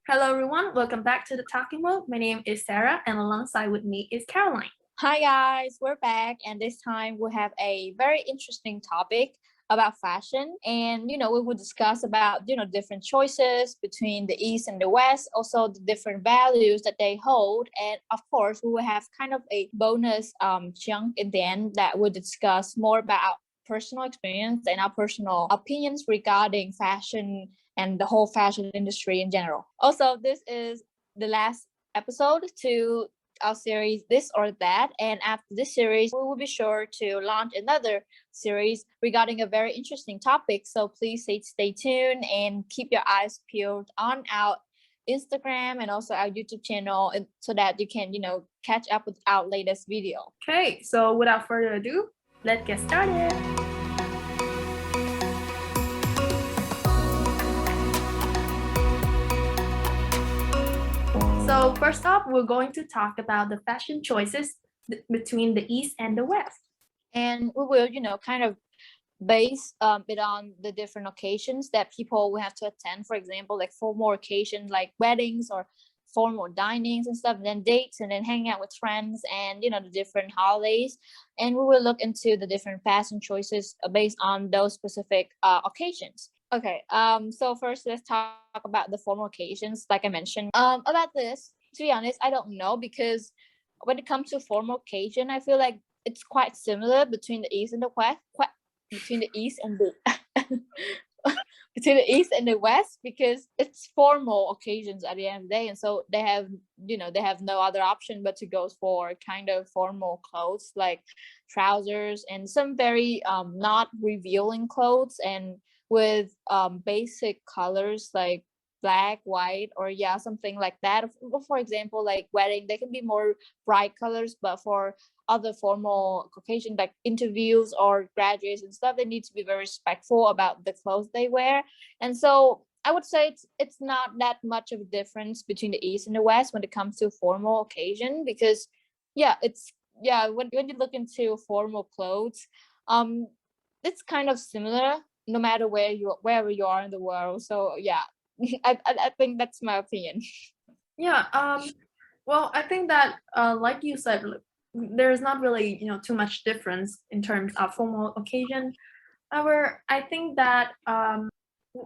Hello everyone, welcome back to the Talking World. My name is Sarah and alongside with me is Caroline. Hi guys, we're back and this time we have a very interesting topic about fashion, and we will discuss about different choices between the East and the West, also the different values that they hold, and of course we will have kind of a bonus chunk in the end that will discuss more about personal experience and our personal opinions regarding fashion and the whole fashion industry in general. Also, this is the last episode to our series This or That, and after this series we will be sure to launch another series regarding a very interesting topic, so please stay tuned and keep your eyes peeled on our Instagram and also our YouTube channel, so that you can catch up with our latest video. Okay, so without further ado, let's get started. So first up, we're going to talk about the fashion choices between the East and the West. And we will, kind of base it on the different occasions that people will have to attend. For example, like formal occasions like weddings or formal dinings and stuff, and then dates, and then hanging out with friends, and the different holidays. And we will look into the different fashion choices based on those specific occasions. Okay, so first let's talk about the formal occasions. Like I mentioned, about this, to be honest, I don't know, because when it comes to formal occasion, I feel like it's quite similar between the East and the West, between the East and the between the East and the West, because it's formal occasions at the end of the day, and so they have no other option but to go for kind of formal clothes like trousers and some very not revealing clothes, and with basic colors like black, white, or something like that. For example, like wedding, they can be more bright colors, but for other formal occasion like interviews or graduates and stuff, they need to be very respectful about the clothes they wear. And so I would say it's not that much of a difference between the East and the West when it comes to formal occasion, because when you look into formal clothes, it's kind of similar no matter wherever you are in the world. So I think that's my opinion. Yeah, well, I think that like you said, there's not really too much difference in terms of formal occasion. However, I think that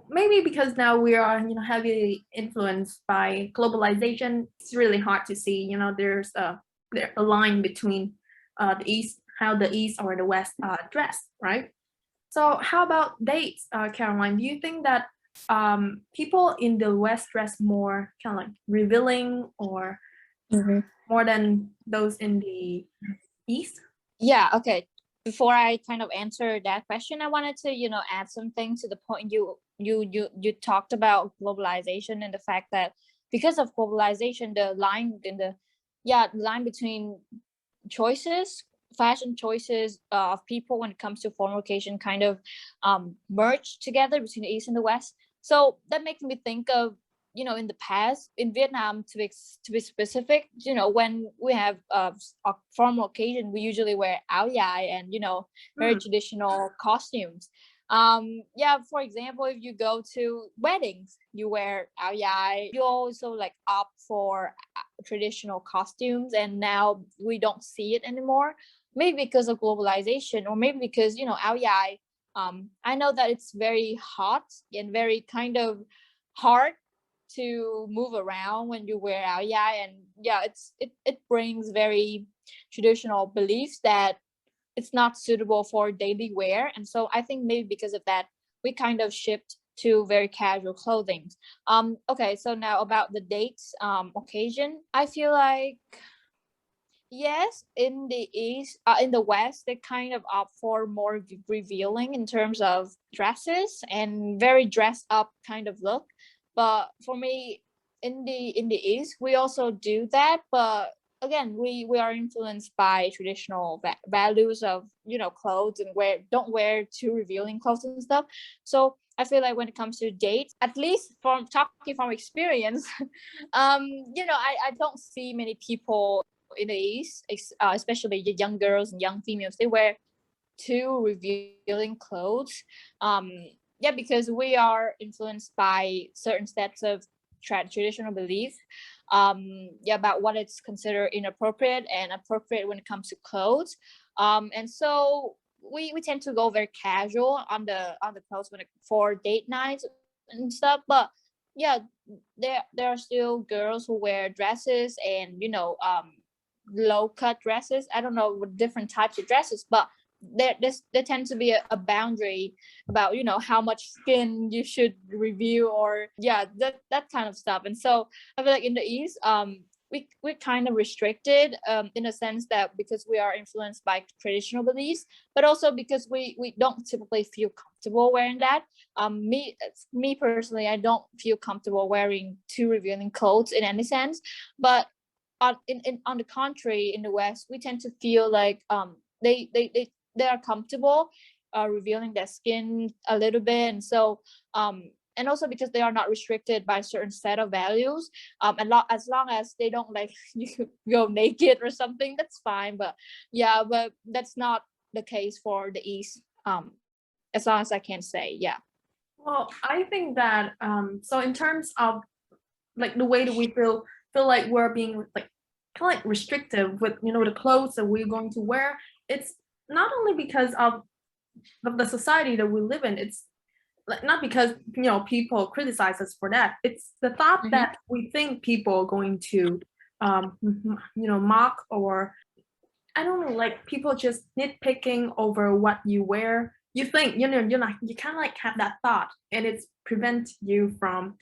maybe because now we are heavily influenced by globalization, it's really hard to see there's a line between the East, how the East or the West dress, right? So how about dates, Caroline? Do you think that people in the West dress more kind of like revealing or more than those in the East? Yeah, okay. Before I kind of answer that question, I wanted to, add something to the point you talked about globalization, and the fact that because of globalization, the line between choices, fashion choices of people when it comes to formal occasion kind of merge together between the East and the West. So that makes me think of in the past in Vietnam, to be specific, when we have a formal occasion, we usually wear áo dài and very traditional costumes. For example, if you go to weddings, you wear áo dài. You also like opt for traditional costumes, and now we don't see it anymore, maybe because of globalization, or maybe because áo dài, I know that it's very hot and very kind of hard to move around when you wear áo dài, and it brings very traditional beliefs that it's not suitable for daily wear. And so I think maybe because of that, we kind of shift to very casual clothing. Okay, so now about the dates occasion, I feel like yes, in the East, in the West, they kind of opt for more revealing in terms of dresses and very dressed up kind of look. But for me, in the East, we also do that. But again, we are influenced by traditional values of clothes, and don't wear too revealing clothes and stuff. So I feel like when it comes to dates, at least from talking from experience, I don't see many people in the East, especially the young girls and young females, they wear too revealing clothes. Because we are influenced by certain sets of traditional belief, about what it's considered inappropriate and appropriate when it comes to clothes. And so we tend to go very casual on the clothes for date nights and stuff. But yeah, there are still girls who wear dresses and low cut dresses. I don't know what different types of dresses, but there tends to be a boundary about how much skin you should review, or that kind of stuff. And so I feel like in the East, we're kind of restricted, in a sense that because we are influenced by traditional beliefs, but also because we don't typically feel comfortable wearing that. Me personally, I don't feel comfortable wearing too revealing clothes in any sense. But on the contrary, in the West, we tend to feel like they are comfortable revealing their skin a little bit. And so and also because they are not restricted by a certain set of values, and as long as they don't like you go naked or something, that's fine. But that's not the case for the East, as long as I can say. Well, I think that so in terms of like the way that we feel like we're being like kind of like restrictive with the clothes that we're going to wear, it's not only because of the society that we live in. It's like not because people criticize us for that. It's the thought that we think people are going to mock, or I don't know, like people just nitpicking over what you wear. You think you're like, you kind of like have that thought, and it's prevent you from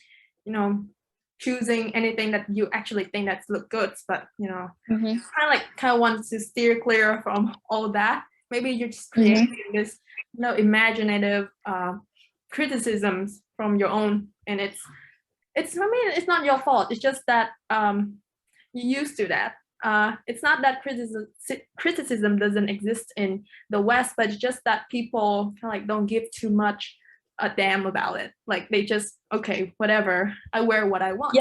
choosing anything that you actually think that's look good. But kind of want to steer clear from all that. Maybe you're just creating this imaginative criticisms from your own, and it's I mean, it's not your fault. It's just that you're used to that. It's not that criticism doesn't exist in the West, but it's just that people kind of like don't give too much a damn about it. Like they just, okay, whatever, I wear what I want.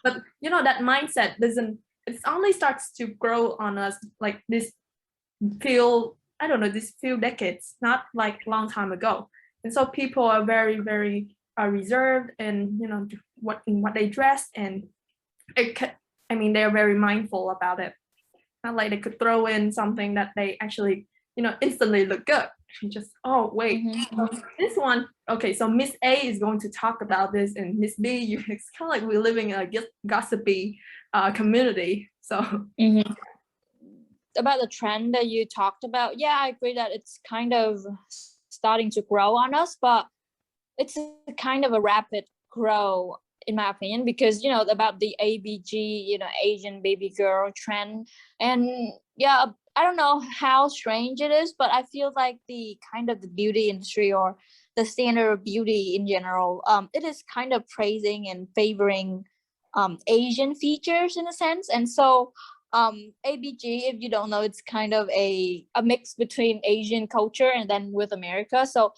But that mindset doesn't, it only starts to grow on us like this these few decades, not like a long time ago. And so people are very, very reserved and what they dress, and they're very mindful about it. Not like they could throw in something that they actually instantly look good. Just, oh wait, so this one, okay, so Miss A is going to talk about this, and Miss B, it's kind of like we're living in a gossipy community. So about the trend that you talked about, I agree that it's kind of starting to grow on us, but it's a kind of a rapid grow in my opinion, because about the ABG, Asian baby girl trend. And I don't know how strange it is, but I feel like the kind of the beauty industry, or the standard of beauty in general, it is kind of praising and favoring Asian features in a sense. And so ABG, if you don't know, it's kind of a mix between Asian culture and then with America. So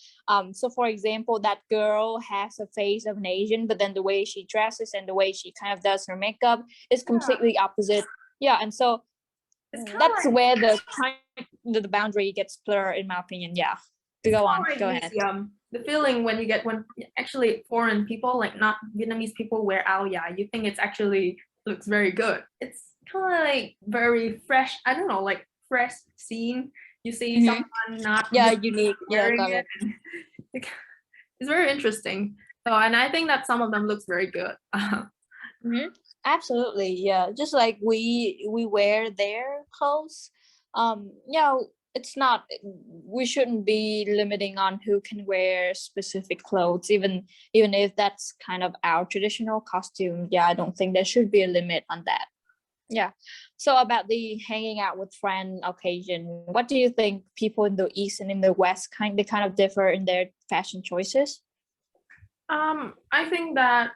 for example, that girl has a face of an Asian, but then the way she dresses and the way she kind of does her makeup is completely opposite. And so that's like, where the boundary gets blurred, in my opinion. Go on, go ahead. The feeling when actually foreign people, like not Vietnamese people, wear ao dai, you think it's actually looks very good. It's kind of like very fresh. I don't know, like fresh scene. You see someone not unique. Got it. It's very interesting. So, and I think that some of them looks very good. Absolutely, just like we wear their clothes. It's not, we shouldn't be limiting on who can wear specific clothes, even if that's kind of our traditional costume. I don't think there should be a limit on that. So about the hanging out with friend occasion, what do you think people in the East and in the West kind of differ in their fashion choices? I think that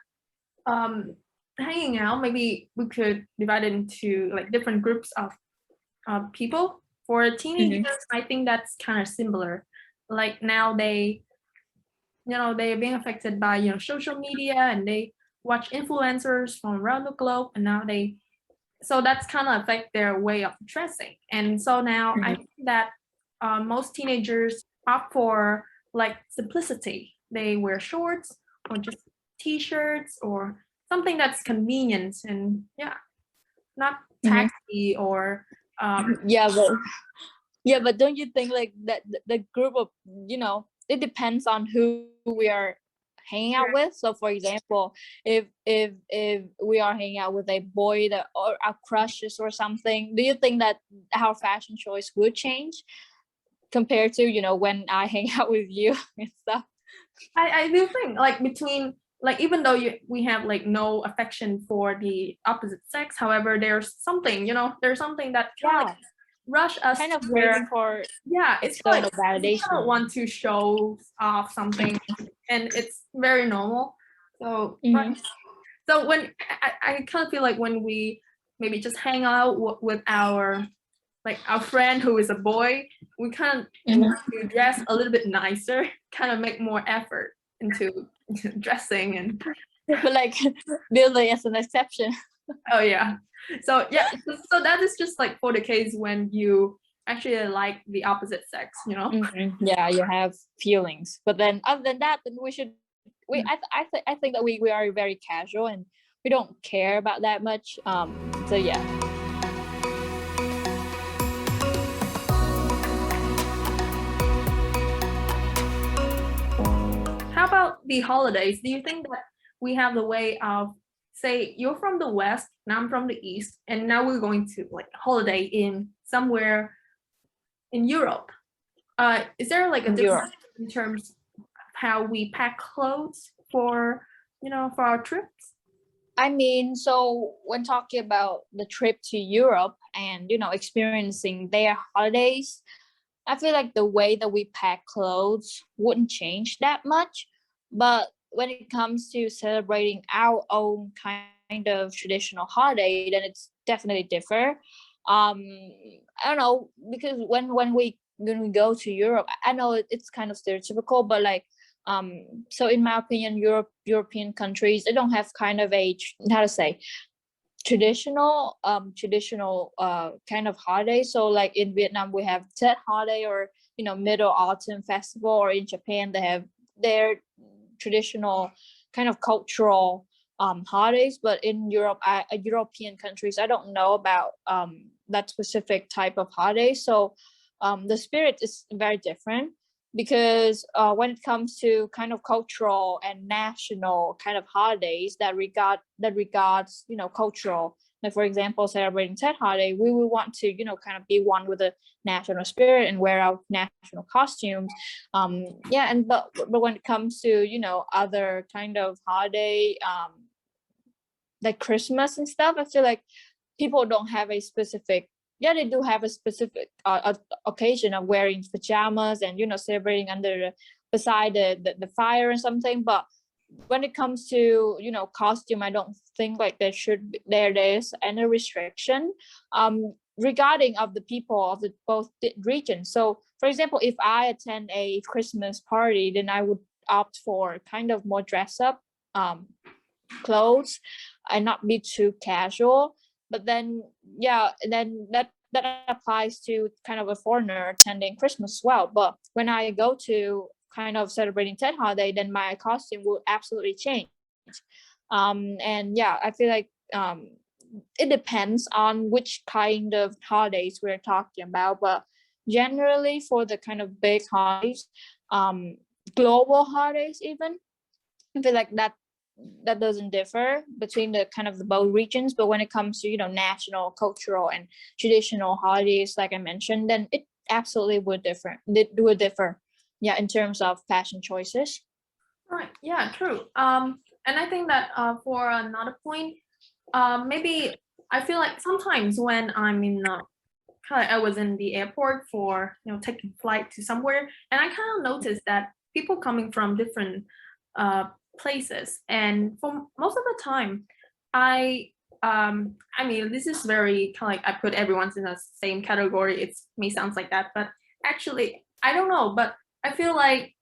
hanging out, maybe we could divide it into like different groups of people. For teenagers, I think that's kind of similar. Like now they're being affected by social media, and they watch influencers from around the globe, and now so that's kind of affect their way of dressing. And so now I think that most teenagers opt for like simplicity. They wear shorts or just t-shirts, or something that's convenient and not taxi or yeah, but don't you think like that the group of, it depends on who we are hanging out with. So for example, if we are hanging out with a boy that or our crushes or something, do you think that our fashion choice would change compared to, when I hang out with you and stuff? I do think like between like even though we have like no affection for the opposite sex, however, there's something that kind of like rush us Kind of to waiting where for it's like external we kind validation. of want to show off something, and it's very normal. So right. So when I kind of feel like when we maybe just hang out with our friend who is a boy, we kind of want to dress a little bit nicer, kind of make more effort into dressing and But like Billy as an exception. oh yeah. So yeah, so that is just like for the case when you actually like the opposite sex, you know? Yeah, you have feelings, but then other than that, then we should I think that we are very casual and we don't care about that much. So yeah. How about the holidays? Do you think that we have the way of, say, you're from the West, and I'm from the East, and now we're going to like holiday in somewhere in Europe? Is there like a difference in terms of how we pack clothes for for our trips? I mean, so when talking about the trip to Europe and experiencing their holidays, I feel like the way that we pack clothes wouldn't change that much. But when it comes to celebrating our own kind of traditional holiday, then it's definitely different. I don't know, because when we go to Europe, I know it's kind of stereotypical, but like so in my opinion, European countries, they don't have kind of a how to say traditional kind of holiday. So like in Vietnam we have Tet holiday, or Middle Autumn Festival, or in Japan they have their traditional kind of cultural holidays. But in European countries, I don't know about that specific type of holiday. So the spirit is very different, because when it comes to kind of cultural and national kind of holidays that regards cultural, like for example celebrating Tet holiday, we will want to kind of be one with the national spirit and wear our national costumes. But when it comes to other kind of holiday, like Christmas and stuff, I feel like people don't have a specific, they do have a specific occasion of wearing pajamas and celebrating under beside the fire and something. But when it comes to costume, I don't think like there's any restriction regarding of the people of the both regions. So for example, if I attend a Christmas party, then I would opt for kind of more dress up clothes and not be too casual. But then then that applies to kind of a foreigner attending Christmas as well. But when I go to kind of celebrating Tet holiday, then my costume will absolutely change. And yeah, I feel like it depends on which kind of holidays we're talking about. But generally for the kind of big holidays, global holidays even, I feel like that doesn't differ between the kind of the both regions. But when it comes to national, cultural, and traditional holidays, like I mentioned, then it absolutely would differ. It would differ, yeah, in terms of fashion choices. Right. Yeah. True. And I think that for another point, maybe I feel like sometimes when I'm in I was in the airport for taking flight to somewhere, and I kind of noticed that people coming from different places, and for most of the time, I mean this is very kind of like I put everyone's in the same category. It may sounds like that, but actually I don't know. But I feel like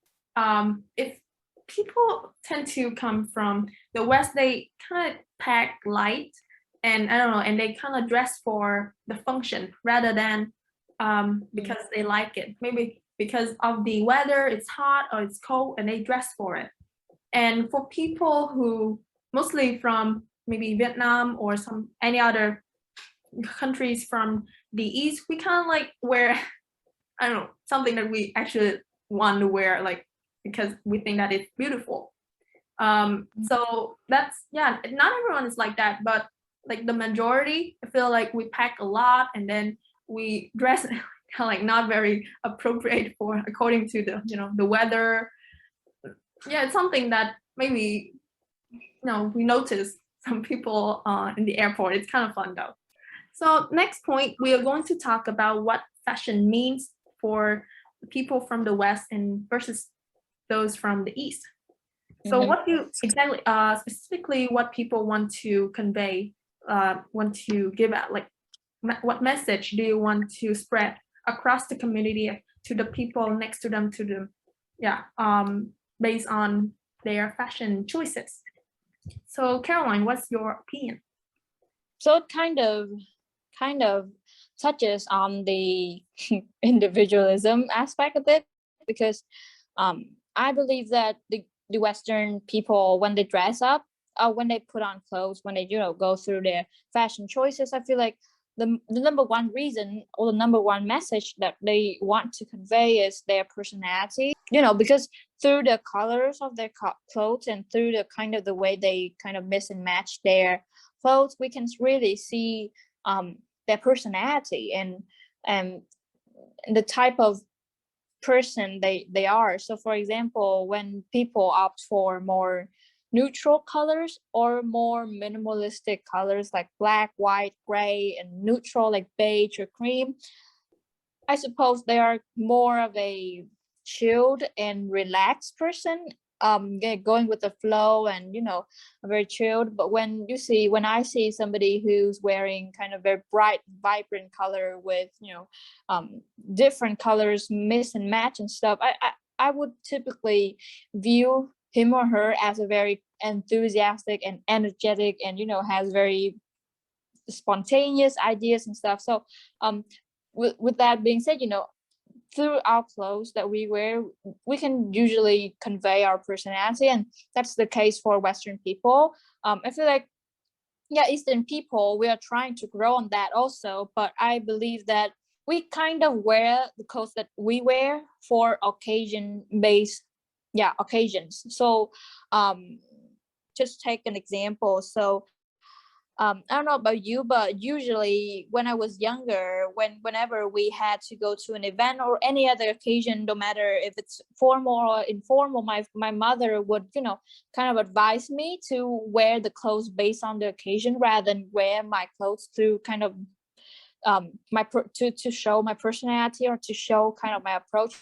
if people tend to come from the West, they kind of pack light, and I don't know, and they kind of dress for the function rather than because they like it. Maybe because of the weather, it's hot or it's cold, and they dress for it. And for people who mostly from maybe Vietnam or any other countries from the East, we kind of like wear, I don't know, something that we actually want to wear, like because we think that it's beautiful. So that's, yeah, not everyone is like that, but like the majority, I feel like we pack a lot and then we dress kind of like not very appropriate for according to the the weather. Yeah, it's something that maybe we notice some people in the airport. It's kind of fun though. So next point, we are going to talk about what fashion means for people from the West and versus those from the East. So what do you exactly, specifically what people want to convey, want to give out, like what message do you want to spread across the community to the people next to them, to the, yeah, based on their fashion choices? So Caroline, what's your opinion? So it kind of touches on the individualism aspect of it, because I believe that the Western people, when they dress up, when they put on clothes, when they go through their fashion choices, I feel like the number one reason or the number one message that they want to convey is their personality. Because through the colors of their clothes and through the kind of the way they kind of mix and match their clothes, we can really see their personality and the type of person they are. So for example, when people opt for more neutral colors or more minimalistic colors like black, white, gray, and neutral like beige or cream, I suppose they are more of a chilled and relaxed person, going with the flow and very chilled. But when I see somebody who's wearing kind of very bright, vibrant color with different colors mix and match and stuff, I would typically view him or her as a very enthusiastic and energetic and has very spontaneous ideas and stuff. So with that being said, through our clothes that we wear, we can usually convey our personality, and that's the case for Western people. I feel like, yeah, Eastern people, we are trying to grow on that also, but I believe that we kind of wear the clothes that we wear for occasions. So just take an example. So I don't know about you, but usually when I was younger, whenever we had to go to an event or any other occasion, no matter if it's formal or informal, my mother would kind of advise me to wear the clothes based on the occasion rather than wear my clothes to kind of to show my personality or to show kind of my approach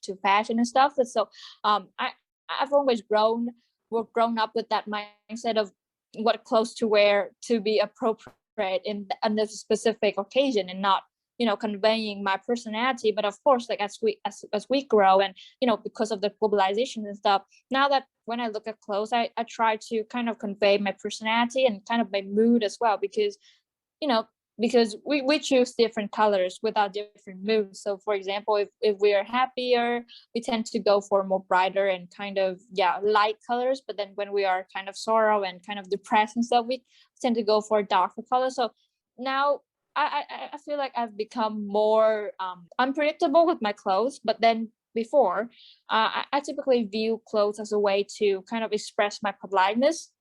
to fashion and stuff. And so I've always grown up with that mindset of what clothes to wear to be appropriate in a specific occasion, and not conveying my personality. But of course, like as we grow, and because of the globalization and stuff, now that when I look at clothes, I try to kind of convey my personality and kind of my mood as well, because we choose different colors with our different moods. So for example, if we are happier, we tend to go for more brighter and kind of light colors. But then when we are kind of sorrow and kind of depressed and stuff, we tend to go for darker colors. So now I feel like I've become more unpredictable with my clothes. But then before, I typically view clothes as a way to kind of express my politeness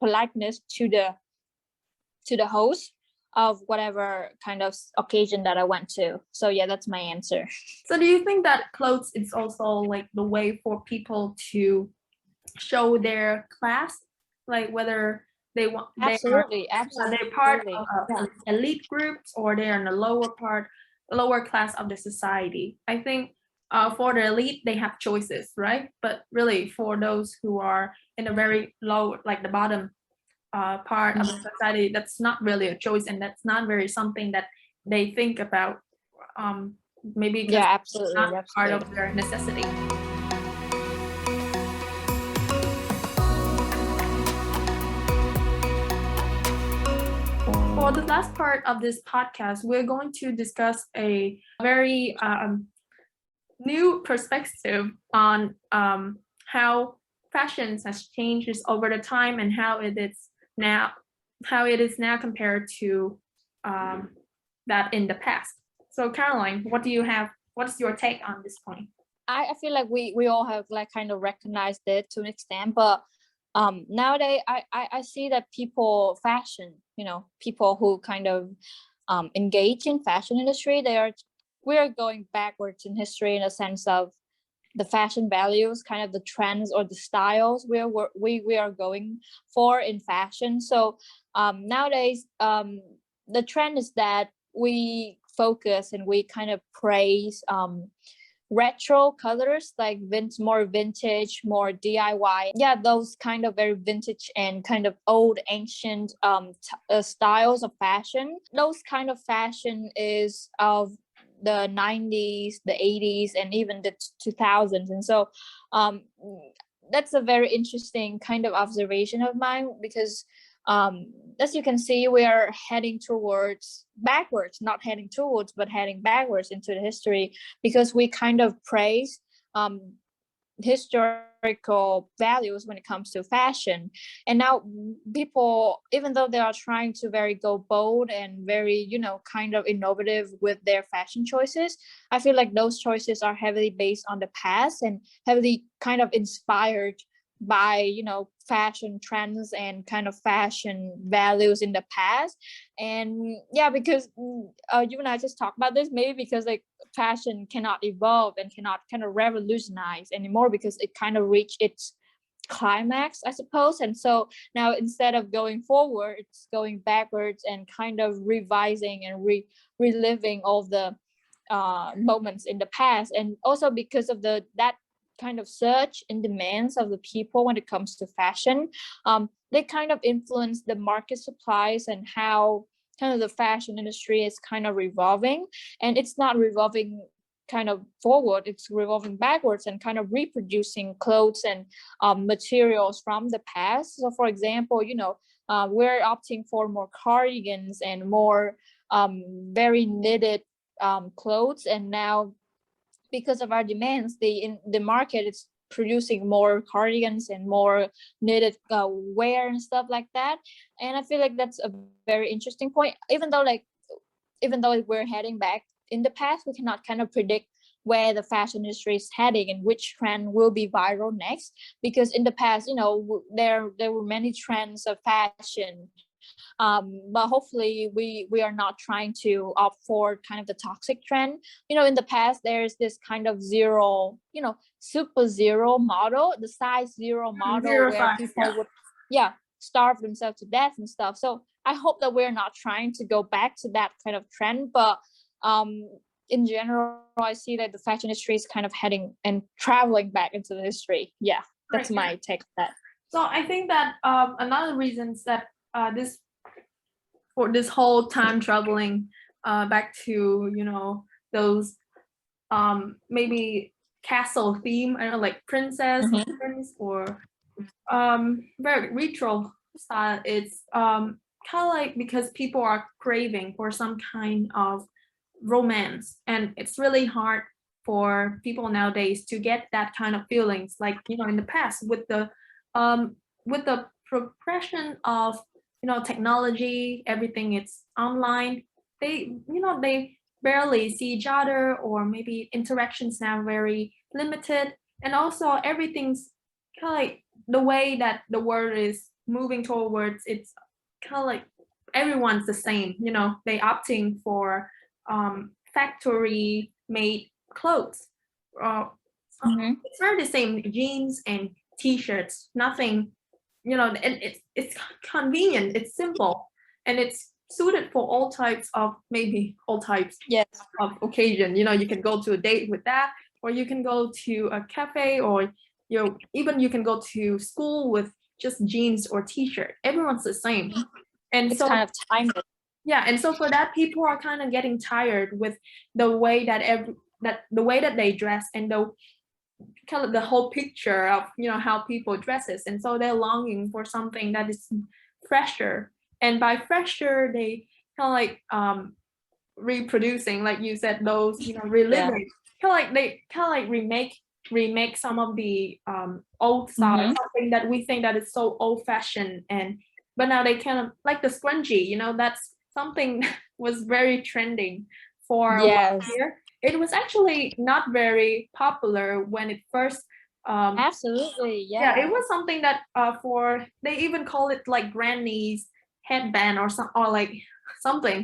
to the host of whatever kind of occasion that I went to. So yeah, that's my answer. So do you think that clothes is also like the way for people to show their class, like whether they Absolutely. they're part Yeah. of elite groups or they're in the lower class of the society? I think for the elite they have choices, right? But really for those who are in a very low, like the bottom part of the society, that's not really a choice, and that's not very something that they think about, maybe because Absolutely. it's not part of their necessity. For the last part of this podcast, we're going to discuss a very new perspective on how fashions has changed over the time and how it is now, how it is now compared to that in the past. So Caroline, what is your take on this point? I feel like we all have like kind of recognized it to an extent, but nowadays I see that people fashion, people who kind of engage in fashion industry, we are going backwards in history in a sense of the fashion values, kind of the trends or the styles we are going for in fashion. So nowadays the trend is that we focus and we kind of praise retro colors, like more vintage, more DIY, yeah, those kind of very vintage and kind of old ancient styles of fashion. Those kind of fashion is of the 90s, the 80s, and even the 2000s. And so that's a very interesting kind of observation of mine, because as you can see, we are heading backwards, not heading towards, but heading backwards into the history, because we kind of praise historical values when it comes to fashion. And now people, even though they are trying to very go bold and very, kind of innovative with their fashion choices, I feel like those choices are heavily based on the past and heavily kind of inspired by fashion trends and kind of fashion values in the past. And yeah, because you and I just talked about this, maybe because like fashion cannot evolve and cannot kind of revolutionize anymore, because it kind of reached its climax, I suppose. And so now, instead of going forward, it's going backwards and kind of revising and reliving all the moments in the past. And also because of that kind of surge in demands of the people when it comes to fashion, they kind of influence the market supplies and how kind of the fashion industry is kind of revolving. And it's not revolving kind of forward, it's revolving backwards and kind of reproducing clothes and materials from the past. So for example, we're opting for more cardigans and more very knitted clothes. And now, because of our demands, the market is producing more cardigans and more knitted wear and stuff like that. And I feel like that's a very interesting point. Even though we're heading back in the past, we cannot kind of predict where the fashion industry is heading and which trend will be viral next, because in the past, there were many trends of fashion, but hopefully we are not trying to opt for kind of the toxic trend. In the past, there's this kind of zero, super zero model, the size zero model, Zero where size, people would starve themselves to death and stuff. So I hope that we're not trying to go back to that kind of trend, but in general, I see that the fashion industry is kind of heading and traveling back into the history. Yeah, that's my take on that. So I think that another reasons that for this whole time traveling back to those maybe castle theme, I don't know, like princess or prince, or very retro style. It's kind of like because people are craving for some kind of romance, and it's really hard for people nowadays to get that kind of feelings like in the past, with the progression of technology, everything it's online. They barely see each other, or maybe interactions now very limited. And also everything's kind of like the way that the world is moving towards, it's kind of like everyone's the same. They opting for factory made clothes. It's very the same, jeans and t-shirts, nothing, and it's convenient, it's simple, and it's suited for all types of Yes. of occasion. You can go to a date with that, or you can go to a cafe, or even you can go to school with just jeans or t-shirt. Everyone's the same. And it's so kind of timeless. Yeah, and so for that, people are kind of getting tired with the way that they dress, and the kind of the whole picture of how people dresses. And so they're longing for something that is fresher. And by fresher, they kind of like reproducing, like you said, those reliving, kind of like they kind of like remake some of the old style, something that we think that is so old fashioned and but now they kind of like the scrunchie, you know, that's something was very trending for a while Yes, here. It was actually not very popular when it first absolutely. yeah, it Yeah. was something that for they even call it like granny's headband or some or like something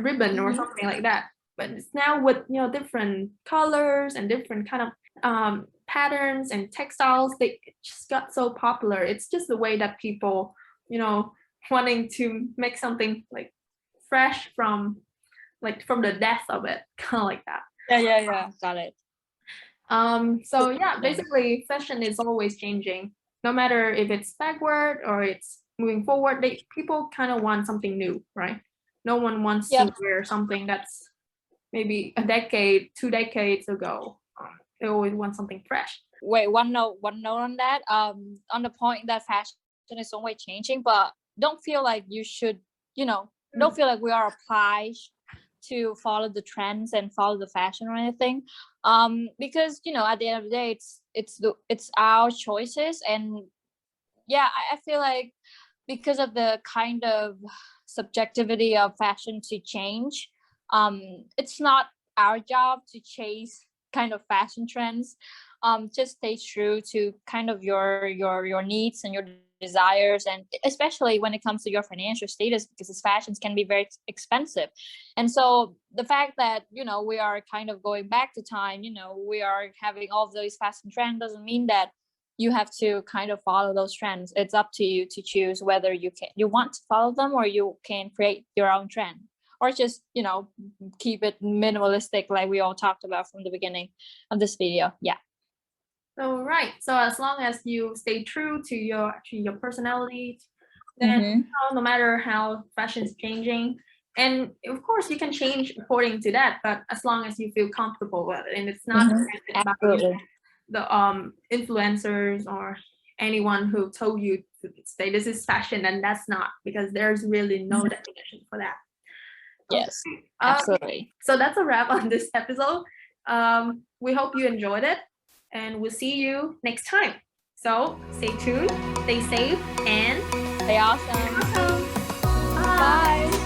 ribbon or Mhm. something like that. But it's now with different colors and different kind of patterns and textiles. They it just got so popular. It's just the way that people you know wanting to make something like fresh from the death of it, kind of like that. Yeah. Got it. So yeah, Interesting. basically fashion is always changing. No matter if it's backward or it's moving forward, people kind of want something new, right? No one wants to Yep. wear something that's maybe a decade, 2 decades ago. They always want something fresh. Wait, one note on that. On the point that fashion is always changing, but don't feel like you should, don't feel like we are obliged to follow the trends and follow the fashion or anything. Because at the end of the day, it's our choices, and yeah, I feel like because of the kind of subjectivity of fashion to change, it's not our job to chase kind of fashion trends. Just stay true to kind of your needs and your desires, and especially when it comes to your financial status, because these fashions can be very expensive. And so the fact that we are kind of going back to time, we are having all of those fashion trends, doesn't mean that you have to kind of follow those trends. It's up to you to choose whether you want to follow them, or you can create your own trend, or just keep it minimalistic, like we all talked about from the beginning of this video. Yeah. So right. So as long as you stay true to your personality, then Mm-hmm. no matter how fashion is changing, and of course you can change according to that, but as long as you feel comfortable with it, and it's not Mm-hmm. affected by Absolutely. the influencers or anyone who told you to say this is fashion, and that's not, because there's really no definition for that. Yes, Okay. absolutely. So that's a wrap on this episode. We hope you enjoyed it, and we'll see you next time. So stay tuned, stay safe, and Stay awesome. awesome. Bye. Bye.